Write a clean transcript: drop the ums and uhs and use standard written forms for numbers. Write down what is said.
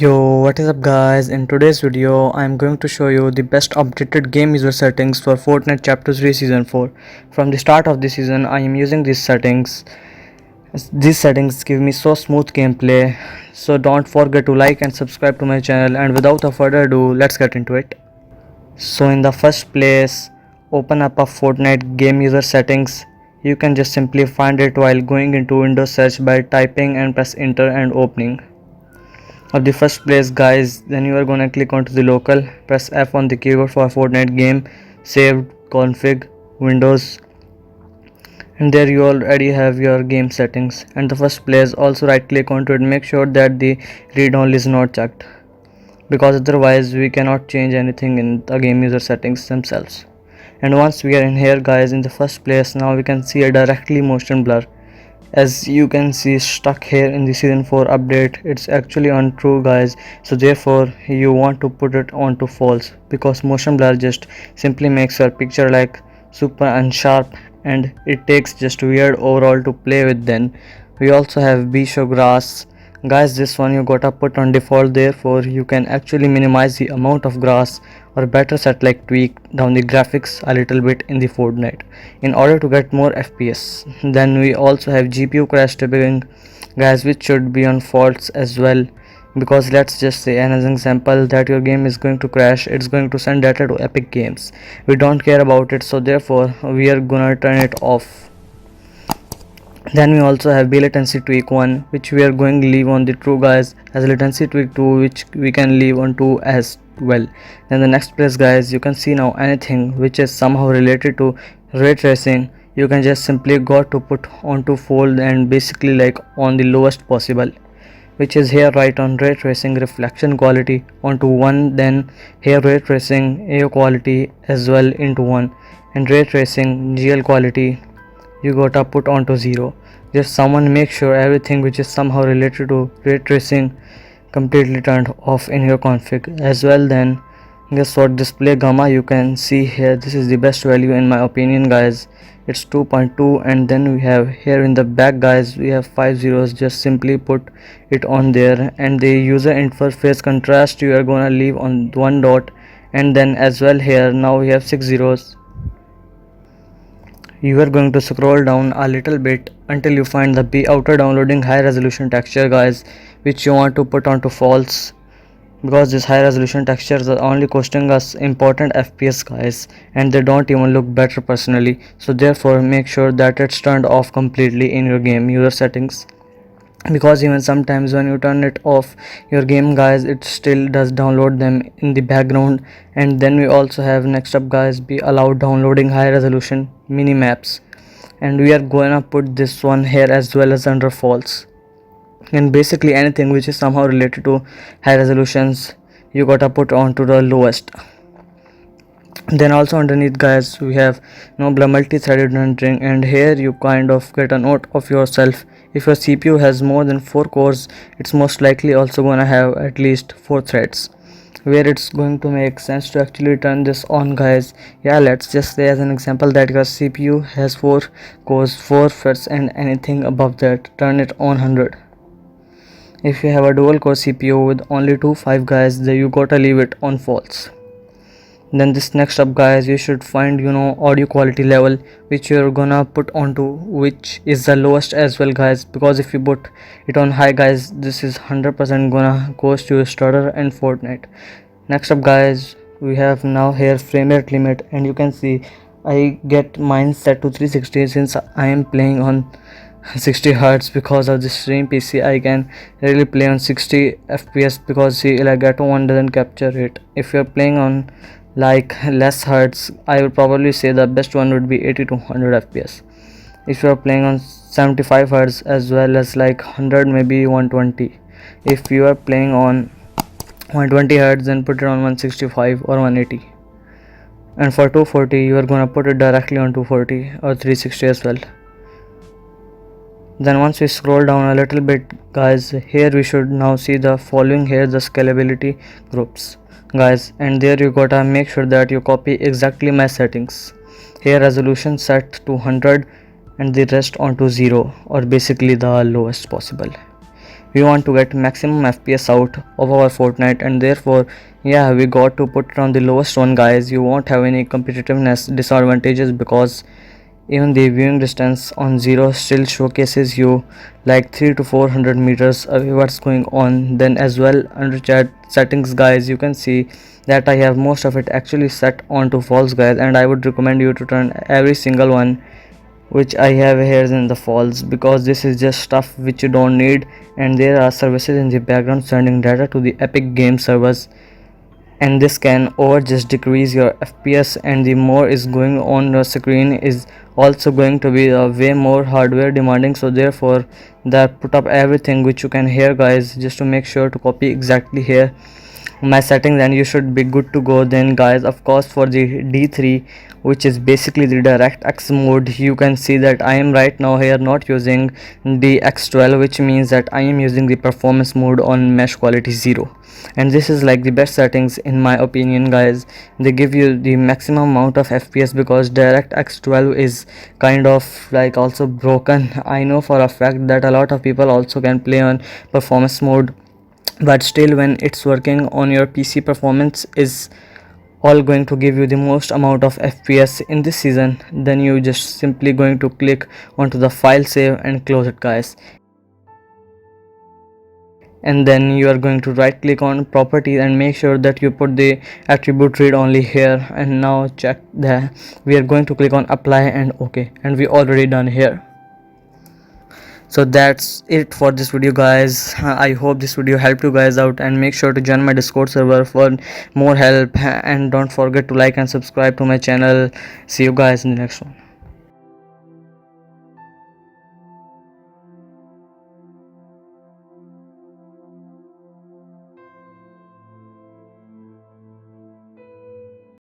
Yo, what is up guys? In today's video, I am going to show you the best updated game user settings for Fortnite Chapter 3 Season 4. From the start of the season, I am using these settings. These settings give me so smooth gameplay. So don't forget to like and subscribe to my channel, and without a further ado, let's get into it. So in the first place, open up a Fortnite game user settings. You can just simply find it while going into Windows search by typing and press enter and opening of the first place guys. Then you are gonna click onto the local, press F on the keyboard for Fortnite game, saved, config, Windows, and there you already have your game settings. And the first place, also right click onto it, make sure that the read only is not checked, because otherwise we cannot change anything in the game user settings themselves. And once we are in here guys, in the first place, now we can see a directly motion blur. As you can see stuck here in the season 4 update, it's actually on true guys, so therefore you want to put it on to false, because motion blur just simply makes your picture like super unsharp and it takes just weird overall to play with. Then we also have be show grass guys. This one you gotta put on default, therefore you can actually minimize the amount of grass, or better set like tweak down the graphics a little bit in the Fortnite in order to get more FPS. Then we also have GPU crash debugging guys, which should be on false as well, because let's just say as an example that your game is going to crash, it's going to send data to Epic Games. We don't care about it, so therefore we are gonna turn it off. Then we also have be latency tweak 1, which we are going to leave on the true guys, as latency tweak 2, which we can leave on 2 as well. Then the next place guys, you can see now anything which is somehow related to ray tracing, you can just simply go to put onto fold, and basically like on the lowest possible, which is here right on ray tracing reflection quality onto 1. Then here ray tracing AO quality as well into 1, and ray tracing GL quality you gotta put onto 0. Just someone make sure everything which is somehow related to ray tracing completely turned off in your config as well. Then guess what, display gamma, you can see here this is the best value in my opinion guys, it's 2.2. and then we have here in the back guys, we have 5 zeros, just simply put it on there. And the user interface contrast you are gonna leave on 1 dot, and then as well here now we have 6 zeros. You are going to scroll down a little bit until you find the be outer downloading high resolution texture guys, which you want to put onto false, because this high resolution textures are only costing us important FPS guys, and they don't even look better personally, so therefore make sure that it's turned off completely in your game user settings, because even sometimes when you turn it off your game guys, it still does download them in the background. And then we also have next up guys, be allowed downloading high resolution mini maps, and we are gonna put this one here as well as under false. And basically anything which is somehow related to high resolutions you gotta put on to the lowest. Then also underneath guys, we have no multi-threaded rendering, and here you kind of get a note of yourself. If your CPU has more than 4 cores, it's most likely also gonna have at least 4 threads, where it's going to make sense to actually turn this on guys. Yeah, let's just say as an example that your CPU has 4 cores, 4 threads, and anything above that, turn it on 100. If you have a dual core CPU with only 2 guys, then you gotta leave it on false. Then this next up guys, you should find audio quality level, which you're gonna put onto which is the lowest as well guys, because if you put it on high guys, this is 100% gonna cause you a stutter and Fortnite. Next up guys, we have now here frame rate limit, and you can see I get mine set to 360 since I am playing on 60 Hz. Because of this stream PC I can really play on 60 FPS, because see like Gato 1 doesn't capture it. If you're playing on like less hertz, I would probably say the best one would be 80 to 100 FPS. If you are playing on 75 Hz as well as like 100, maybe 120. If you are playing on 120 Hz, then put it on 165 or 180. And for 240 you are gonna put it directly on 240 or 360 as well. Then once we scroll down a little bit guys, here we should now see the following here, the scalability groups guys, and there you gotta make sure that you copy exactly my settings. Here resolution set to 100 and the rest onto 0, or basically the lowest possible. we want to get maximum FPS out of our Fortnite, and therefore yeah, we got to put it on the lowest one, guys. You won't have any competitiveness disadvantages because even the viewing distance on 0 still showcases you like 3 to 400 meters away what's going on. Then as well, under chat settings, guys, you can see that I have most of it actually set onto false, guys, and I would recommend you to turn every single one which I have here in the false, because this is just stuff which you don't need, and there are services in the background sending data to the Epic game servers, and this can or just decrease your FPS, and the more is going on your screen is also going to be way more hardware demanding. So therefore that put up everything which you can hear, guys, just to make sure to copy exactly here my settings and you should be good to go. Then guys, of course, for the D3, which is basically the DirectX mode, you can see that I am right now here not using DX12, which means that I am using the performance mode on mesh quality 0, and this is like the best settings in my opinion, guys. They give you the maximum amount of FPS because DirectX 12 is kind of like also broken. I know for a fact that a lot of people also can play on performance mode, but still when it's working on your PC, performance is all going to give you the most amount of FPS in this season. Then you just simply going to click onto the file save and close it, guys, and then you are going to right click on properties and make sure that you put the attribute read only here. And now check that we are going to click on apply and OK, and we already done here. So that's it for this video, guys. I hope this video helped you guys out, and make sure to join my Discord server for more help, and don't forget to like and subscribe to my channel. See you guys in the next one.